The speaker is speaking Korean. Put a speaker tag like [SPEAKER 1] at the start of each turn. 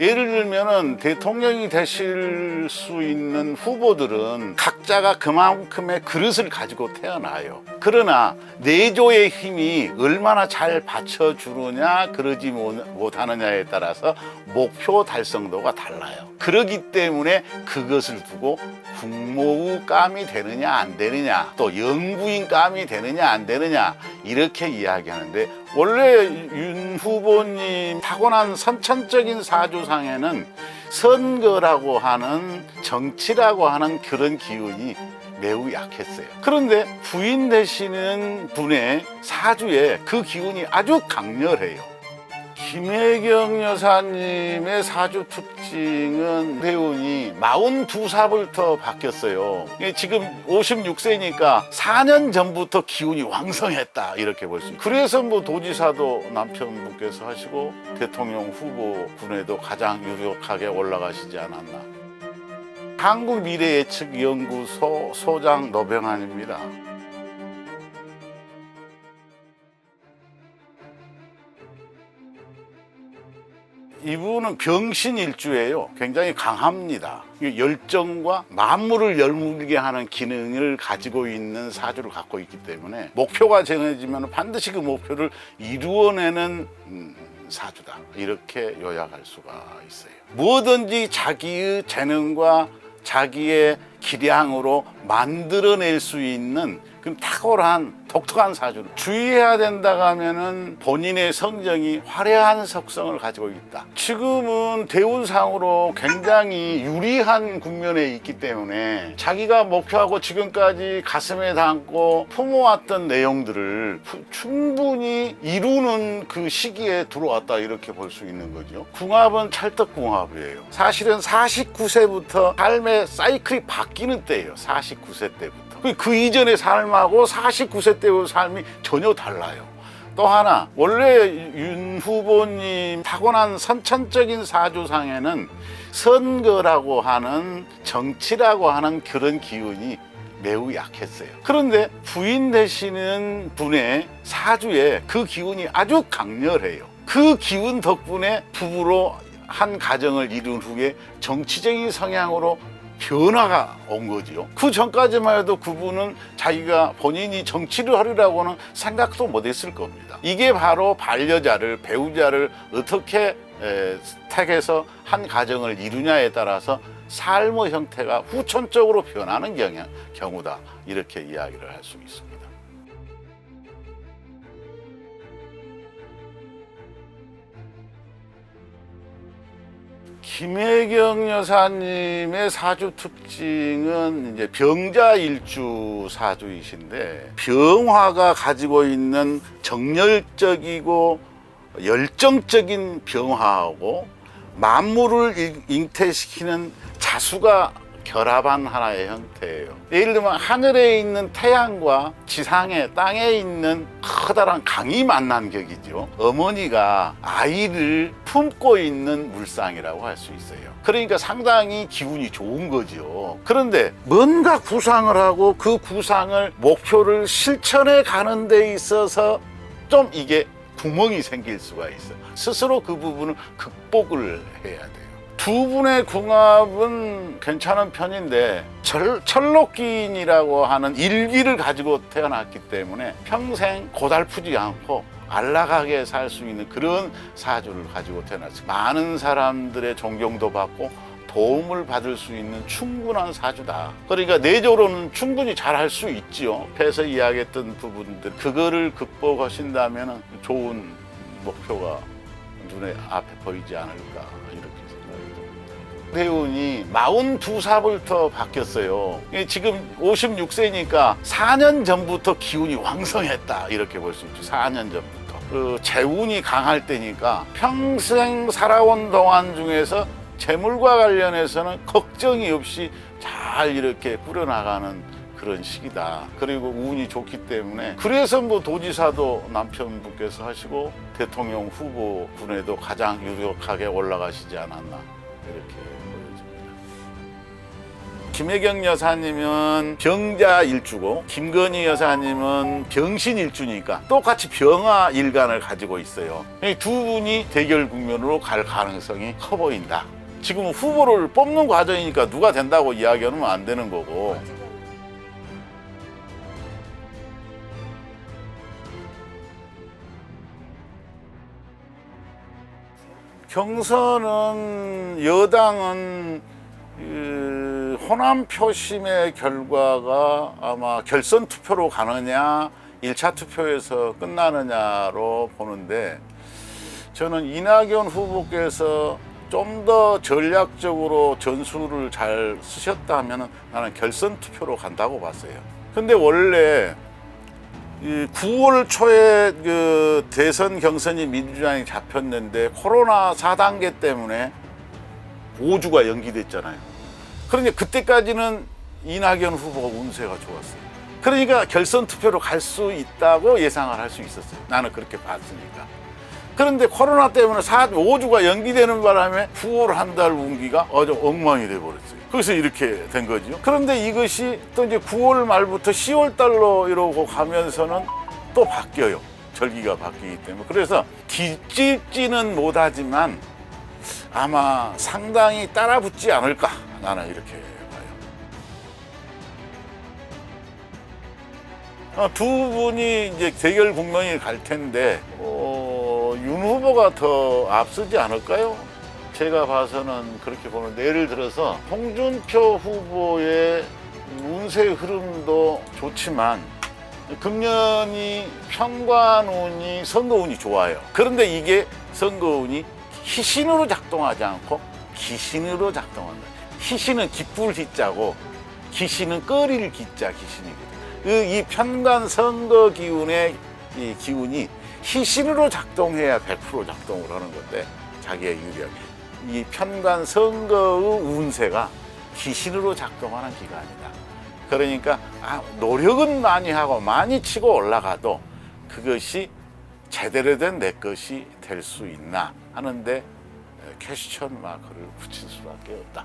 [SPEAKER 1] 예를 들면은 대통령이 되실 수 있는 후보들은 각자가 그만큼의 그릇을 가지고 태어나요. 그러나 내조의 힘이 얼마나 잘 받쳐주느냐 그러지 못하느냐에 따라서 목표 달성도가 달라요. 그렇기 때문에 그것을 두고 국무감이 되느냐 안 되느냐, 또 영부인감이 되느냐 안 되느냐 이렇게 이야기하는데, 원래 윤 후보님 타고난 선천적인 사주상에는 선거라고 하는, 정치라고 하는 그런 기운이 매우 약했어요. 그런데 부인 되시는 분의 사주에 그 기운이 아주 강렬해요. 김혜경 여사님의 사주 특징은 대운이 42살부터 바뀌었어요. 지금 56세니까 4년 전부터 기운이 왕성했다 이렇게 볼 수 있어요. 그래서 뭐 도지사도 남편분께서 하시고 대통령 후보 군에도 가장 유력하게 올라가시지 않았나. 한국미래예측연구소 소장 노병환입니다. 이분은 병신일주예요. 굉장히 강합니다. 열정과 만물을 열물게 하는 기능을 가지고 있는 사주를 갖고 있기 때문에 목표가 정해지면 반드시 그 목표를 이루어내는 사주다, 이렇게 요약할 수가 있어요. 뭐든지 자기의 재능과 자기의 기량으로 만들어낼 수 있는 그럼 탁월한 독특한 사주를 주의해야 된다고 하면은 본인의 성정이 화려한 속성을 가지고 있다. 지금은 대운상으로 굉장히 유리한 국면에 있기 때문에 자기가 목표하고 지금까지 가슴에 담고 품어왔던 내용들을 충분히 이루는 그 시기에 들어왔다, 이렇게 볼 수 있는 거죠. 궁합은 찰떡궁합이에요. 사실은 49세부터 삶의 사이클이 바뀌는 때예요. 49세 때부터. 그 이전의 삶하고 49세 때의 삶이 전혀 달라요. 또 하나, 원래 윤 후보님 타고난 선천적인 사주상에는 선거라고 하는, 정치라고 하는 그런 기운이 매우 약했어요. 그런데 부인 되시는 분의 사주에 그 기운이 아주 강렬해요. 그 기운 덕분에 부부로 한 가정을 이룬 후에 정치적인 성향으로 변화가 온 거지요. 그 전까지만 해도 그분은 자기가 본인이 정치를 하리라고는 생각도 못했을 겁니다. 이게 바로 반려자를, 배우자를 어떻게 택해서 한 가정을 이루냐에 따라서 삶의 형태가 후천적으로 변하는 경우다, 이렇게 이야기를 할 수 있습니다. 김혜경 여사님의 사주 특징은 이제 병자일주 사주이신데, 병화가 가지고 있는 정열적이고 열정적인 병화하고 만물을 잉태시키는 자수가 결합한 하나의 형태예요. 예를 들면 하늘에 있는 태양과 지상의 땅에 있는 커다란 강이 만난 격이죠. 어머니가 아이를 품고 있는 물상이라고 할 수 있어요. 그러니까 상당히 기운이 좋은 거죠. 그런데 뭔가 구상을 하고 그 구상을, 목표를 실천해 가는 데 있어서 좀 이게 구멍이 생길 수가 있어요. 스스로 그 부분을 극복을 해야 돼요. 두 분의 궁합은 괜찮은 편인데 철록기인이라고 하는 일기를 가지고 태어났기 때문에 평생 고달프지 않고 안락하게 살 수 있는 그런 사주를 가지고 태어났어요. 많은 사람들의 존경도 받고 도움을 받을 수 있는 충분한 사주다. 그러니까 내조로는 충분히 잘할 수 있지요. 앞에서 이야기했던 부분들, 그거를 극복하신다면 좋은 목표가 눈에 앞에 보이지 않을까, 이렇게 대운이 42살부터 바뀌었어요. 지금 56세니까 4년 전부터 기운이 왕성했다, 이렇게 볼 수 있죠. 4년 전부터. 그 재운이 강할 때니까 평생 살아온 동안 중에서 재물과 관련해서는 걱정이 없이 잘 이렇게 꾸려나가는 그런 시기다. 그리고 운이 좋기 때문에, 그래서 뭐 도지사도 남편분께서 하시고 대통령 후보 군에도 가장 유력하게 올라가시지 않았나, 이렇게 보여집니다. 김혜경 여사님은 병자 일주고 김건희 여사님은 병신 일주니까 똑같이 병화 일간을 가지고 있어요. 이 두 분이 대결 국면으로 갈 가능성이 커 보인다. 지금은 후보를 뽑는 과정이니까 누가 된다고 이야기하면 안 되는 거고. 경선은 여당은 호남 표심의 결과가 아마 결선 투표로 가느냐 1차 투표에서 끝나느냐로 보는데, 저는 이낙연 후보께서 좀 더 전략적으로 전술을 잘 쓰셨다면 나는 결선 투표로 간다고 봤어요. 근데 원래 9월 초에 그 대선 경선이 민주당이 잡혔는데 코로나 4단계 때문에 5주가 연기됐잖아요. 그러니까 그때까지는 이낙연 후보가 운세가 좋았어요. 그러니까 결선 투표로 갈 수 있다고 예상을 할 수 있었어요. 나는 그렇게 봤으니까. 그런데 코로나 때문에 5주가 연기되는 바람에 9월 한 달 운기가 아주 엉망이 돼버렸어요. 그래서 이렇게 된 거죠. 그런데 이것이 또 이제 9월 말부터 10월 달로 이러고 가면서는 또 바뀌어요. 절기가 바뀌기 때문에. 그래서 뒤집지는 못하지만 아마 상당히 따라붙지 않을까, 나는 이렇게 봐요. 두 분이 이제 대결 국면이 갈 텐데 윤 후보가 더 앞서지 않을까요? 제가 봐서는 그렇게 보는데, 예를 들어서 홍준표 후보의 운세 흐름도 좋지만 금년이 편관운이 선거운이 좋아요. 그런데 이게 선거운이 희신으로 작동하지 않고 기신으로 작동한다. 희신은 기쁠 희자고 기신은 끓일 기자 기신이거든요. 이 편관 선거 기운의 이 기운이 희신으로 작동해야 100% 작동을 하는 건데, 자기의 유리하게 이 편관 선거의 운세가 기신으로 작동하는 기간이다. 그러니까 노력은 많이 하고 많이 치고 올라가도 그것이 제대로 된 내 것이 될 수 있나 하는데 퀘스천 마크를 붙일 수밖에 없다.